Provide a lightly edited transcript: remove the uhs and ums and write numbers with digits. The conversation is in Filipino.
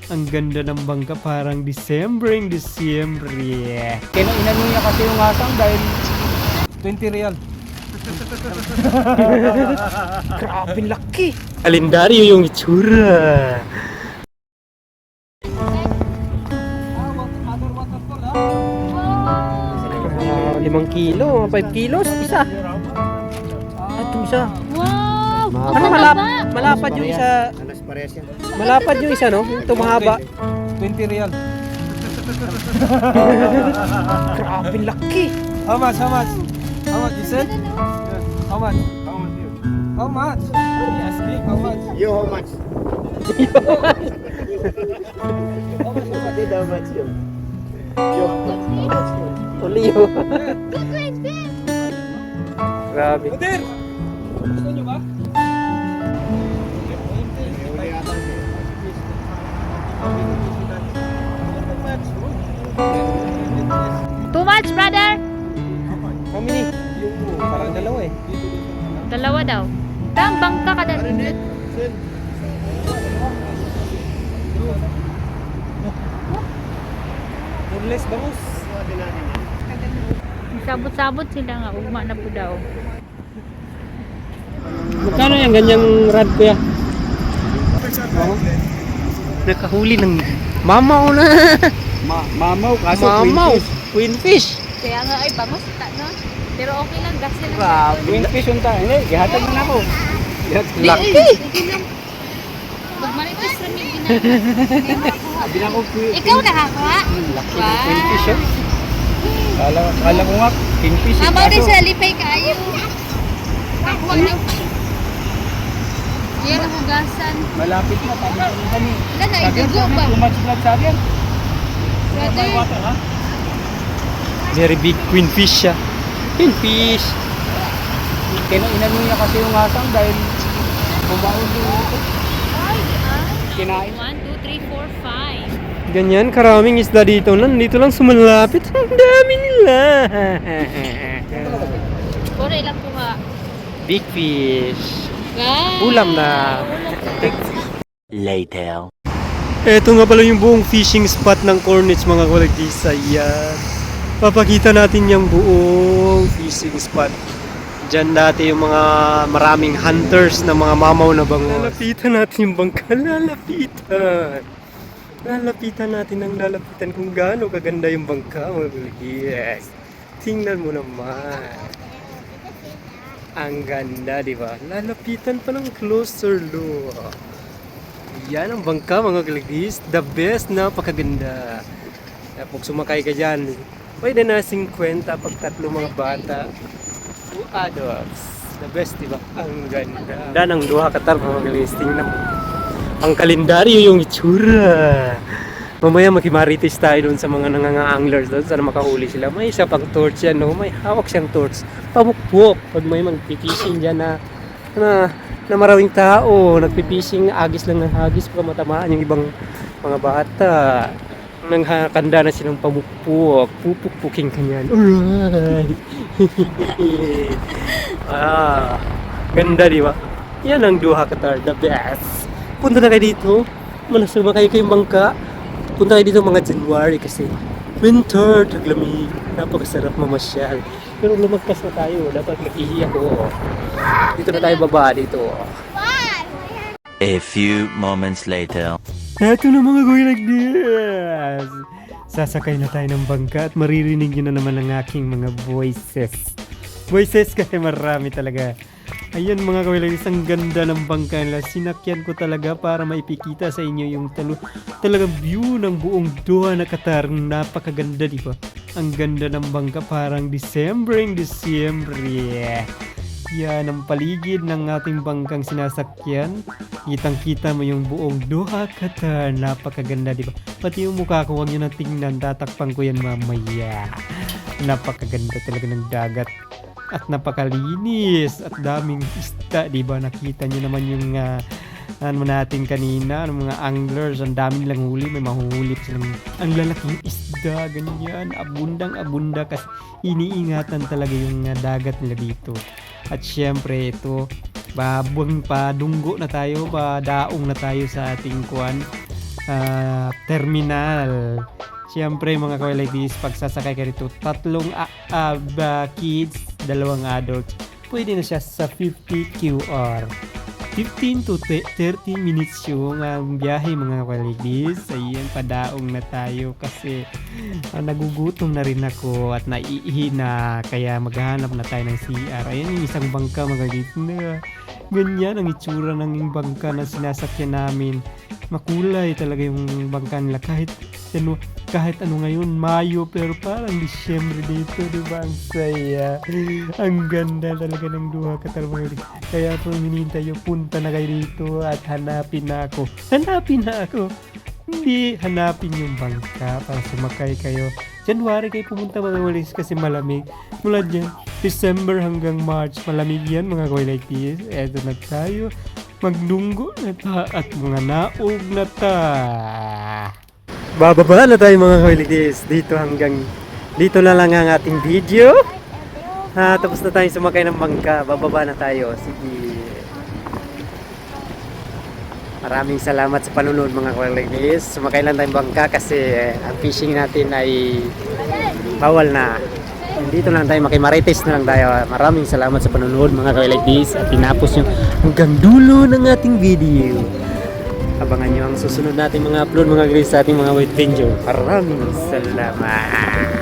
Ang ganda ng bangka, parang Disyembre. Yeah. Kaya inano niya kasi yung asang dahil 20 real. Grabe laki. Kalendaryo yung itsura. Waterfall, 5 kilo, 5 kilos, isa. Ito isa. Wow! Ano malapad yung isa. Malapad yung isa, no? Ito mahaba. 20 real. Grabe laki. How much? How much? How much you said? How much? How much? Yes, big. How much? You how much? How much you? You how much? Uliyo. Grabe. Udir! Gusto nyo ba? Too much, brother! How many? Parang dalawa eh. Dalawa daw. Tang bangka ka dahil. Murles bangus. Sabot-sabot sila nga. Ugma na po daw. Magkano yung ganyang rad kuya? Nakahuli ng mamaw na. Mamaw, kaso Mamaw. Queenfish. Kaya nga ay bangos ta no. Pero okay lang gas lang. Grabe. Queenfish yung tayo. Hindi, gihatag na ako. Laki. Magmarites rami ginagawa. Sabi na ko, Ikaw nakakuha? Laki ng queenfish oh. kala ko nga, kingfish. Amaw din sa lipay kayo. Kakuha na. Yan ang hugasan. Malapit na, sabi ko kami. Wala na, idugo ba? Too much blood sabi yan. Brother. Water, ha? Very big queenfish siya. Queenfish. Kaya inano niya kasi yung asang dahil bumaon din ito. Kinain. 1, 2, 3, 4, 5. Ganyan, karaming isda dito. Nandito lang sumalapit. Ang dami nila. Puro ilang kuha. Big fish. Guys. Ulam na. Later. Ito nga pala yung buong fishing spot ng Cornets mga kolegdisa. Yan. Papakita natin yung buong fishing spot. Diyan dati yung mga maraming hunters na mga mamaw na bangus. Lalapitan natin yung bangka. Lalapitan. Lalapitan natin ang lalapitan kung gaano kaganda yung bangka. Yes. Tingnan mo naman. Ang ganda, di ba? Lalapitan pa ng closer look. Yan ang bangka mga kalagis. The best, napakaganda. Pag sumakay ka dyan, pwede na 50 pag tatlo mga bata. Adults. The best, di ba? Ang ganda. Ganda ng duha katar mga kalagis. Tingnan mo. Ang kalendaryo yung itsura. Mamaya makimarites tayo doon sa mga nanganga-anglers doon. Sana makahuli sila. May isa pang torch yan, no? May hawak siyang torch. Pabukbok. Pag may magpipishing dyan na maraming tao, nagpipishing, agis lang ng agis para matamaan yung ibang mga bata. Nanghakanda na silang pabukbok. Pupukpuking kanyan. Alright. Ganda, di ba? Yan ang Duha Qatar, the best. Punta na kayo dito. Sumakay kayong bangka. Punta kayo dito mga January kasi winter, taglamig, napakasarap mamasyal. Pero lumagpas na tayo, dapat mag-iiyak ko. Dito na tayo baba dito. A few moments later. Eto na mga goy like this. Sasakay na tayo ng bangka at maririnig nyo na naman ang aking mga voices. Voices kasi marami talaga. Ayan mga kawilang, ang ganda ng bangka nila. Sinakyan ko talaga para maipikita sa inyo yung talagang view ng buong Doha na Qatar. Napakaganda, di ba? Ang ganda ng bangka, parang Disyembre. Yeah. Yan ang paligid ng ating bangkang sinasakyan. Kitang-kita mo yung buong Doha Qatar. Napakaganda, di ba? Pati yung mukha ko, huwag nyo na tingnan. Tatakpan ko yan mamaya. Napakaganda talaga ng dagat. At napakalinis at daming isda, di ba? Nakita niyo naman yung ano natin kanina, ng mga anglers, ang dami nilang huli, may mahuhuli pa silang ang lalaking isda, ganyan, abunda kasi iniingatan talaga yung dagat nila dito. At syempre ito, padunggo na tayo, daong na tayo sa ating kuwan. terminal. Siyempre mga kaway like this, pag sasakay ka rito, 3 kids, 2 adults, pwede na siya sa 50 QR. 15 to 30 minutes yung biyahe mga kaway like this. Ayan, padaong na tayo kasi nagugutom na rin ako at naiihi na, kaya maghahanap na tayo ng CR. Ayan yung isang bangka mga kaway na ganyan ang itsura ng bangka na sinasakyan namin. Makulay talaga yung bangka nila kahit ano ngayon, Mayo, pero parang Disyembre dito, di ba? Ang saya. Ang ganda talaga ng duha katalbog. Kaya po hinihintay yung punta na kayo dito at hanapin na ako. Hindi, hanapin yung bangka para sumakay kayo. January kayo pumunta mga walis kasi malamig. Mula dyan, December hanggang March, malamig yan mga kaway like this. Eto na tayo. Maglunggo na ta at mga naog na ta. Bababa na tayo mga kawalitis. Dito na lang ang ating video. Tapos na tayo sumakay ng bangka. Bababa na tayo. Sige. Maraming salamat sa panunod mga kawalitis. Sumakay lang tayong bangka kasi ang fishing natin ay bawal na. Dito lang tayo, makimarites na lang tayo. Maraming salamat sa panunod mga kawalitis. At tinapos yung hanggang dulo ng ating video. Abangan nyo ang susunod nating mga upload mga guys sa ating mga white video. Maraming salamat.